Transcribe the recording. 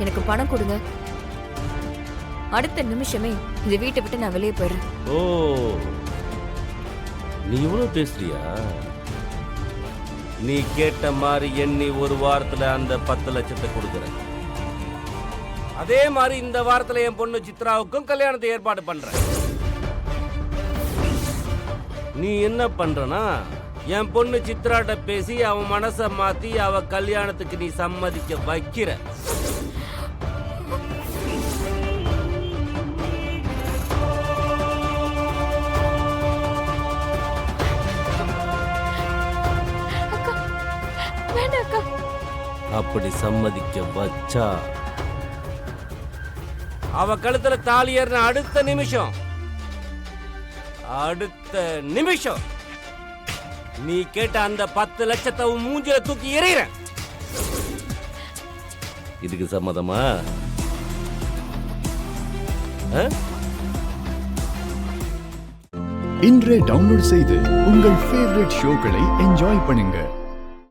எனக்கு பணம் கொடுங்க. அடுத்த நிமிஷமே இந்த வீட்டை விட்டு நான் வெளியே போயிடுறேன். ஓ, நீ இவ்வளவு பேசுறியா? நீ கேட்ட மாதிரி எண்ணி ஒரு வாரத்துல அந்த 10 லட்சத்தை கொடுக்குறேன். அதே மாதிரி இந்த வாரத்துல என் பொண்ணு சித்ராவுக்கும் கல்யாணத்தை ஏற்பாடு பண்றேன். நீ என்ன பண்றனா, என் பொண்ணு சித்ராட்ட பேசி அவன் மனசை மாத்தி அவ கல்யாணத்துக்கு நீ சம்மதிக்க வைக்கிற. அப்படி சம்மதிக்க வச்சா அவ கழுத்துல தாலி ஏறின அடுத்த நிமிஷம் நீ கேட்ட அந்த 10 லட்சத்தை மூஞ்சில தூக்கி எறிகிற. இதுக்கு சம்மதமா? இன்றே டவுன்லோட் செய்து உங்கள் ஃபேவரட் ஷோக்களை என்ஜாய் பண்ணுங்க.